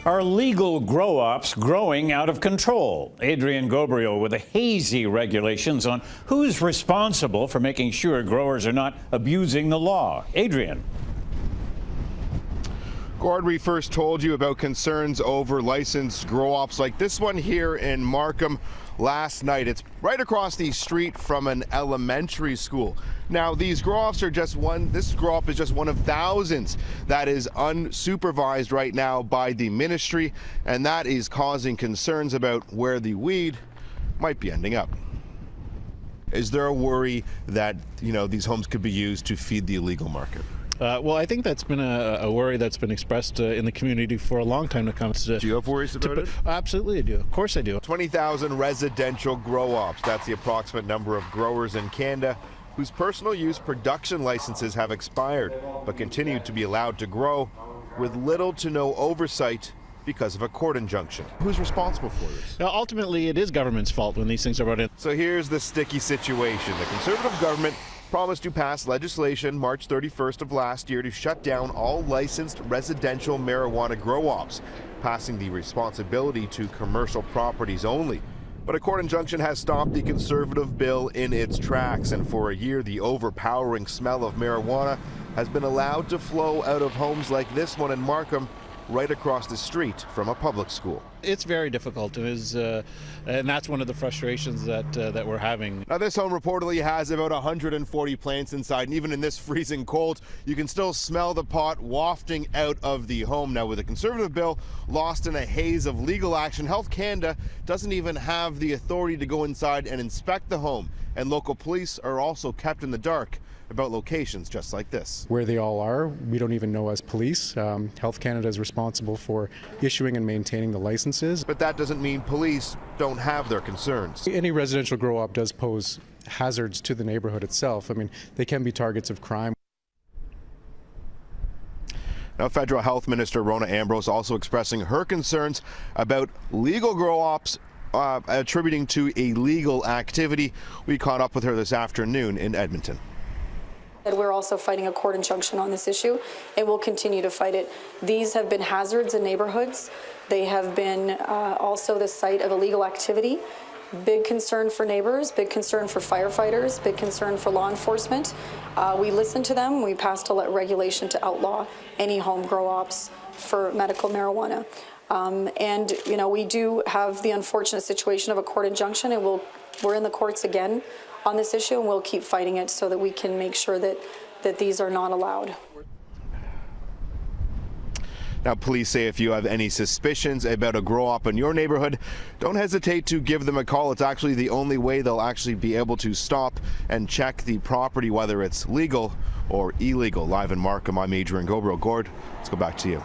Are legal grow-ops growing out of control? Adrian Ghobrial with the hazy regulations on who's responsible for making sure growers are not abusing the law. Adrian. Gord, we first told you about concerns over licensed grow-ops like this one here in Markham last night. It's right across the street from an elementary school. Now, these grow-ops are just this grow-op is just one of thousands that is unsupervised right now by the ministry, and that is causing concerns about where the weed might be ending up. Is there a worry that, these homes could be used to feed the illegal market? Well, I think that's been a worry that's been expressed in the community for a long time. Do you have worries about it? Absolutely, I do. Of course I do. 20,000 residential grow-ops. That's the approximate number of growers in Canada whose personal use production licenses have expired but continue to be allowed to grow with little to no oversight because of a court injunction. Who's responsible for this? Now, ultimately, it is government's fault when these things are brought in. So here's the sticky situation. The Conservative government promised to pass legislation March 31st of last year to shut down all licensed residential marijuana grow-ops, passing the responsibility to commercial properties only. But a court injunction has stopped the Conservative bill in its tracks, and for a year the overpowering smell of marijuana has been allowed to flow out of homes like this one in Markham, right across the street from a public school. It's very difficult, and that's one of the frustrations that we're having. Now, this home reportedly has about 140 plants inside, and even in this freezing cold, you can still smell the pot wafting out of the home. Now, with a Conservative bill lost in a haze of legal action, Health Canada doesn't even have the authority to go inside and inspect the home, and local police are also kept in the dark about locations just like this. Where they all are, we don't even know as police. Health Canada is responsible for issuing and maintaining the licenses. But that doesn't mean police don't have their concerns. Any residential grow-op does pose hazards to the neighborhood itself. I mean, they can be targets of crime. Now, Federal Health Minister Rona Ambrose also expressing her concerns about legal grow-ops attributing to illegal activity. We caught up with her this afternoon in Edmonton. We're also fighting a court injunction on this issue, and we'll continue to fight it. These have been hazards in neighborhoods. They have been also the site of illegal activity. Big concern for neighbors, big concern for firefighters, big concern for law enforcement. We listened to them. We passed a regulation to outlaw any home grow-ops for medical marijuana. We do have the unfortunate situation of a court injunction, and we're in the courts again on this issue, and we'll keep fighting it so that we can make sure that these are not allowed. Now, police say if you have any suspicions about a grow-op in your neighborhood, don't hesitate to give them a call. It's actually the only way they'll actually be able to stop and check the property, whether it's legal or illegal. Live in Markham, I'm Adrian Ghobrial. Gord, let's go back to you.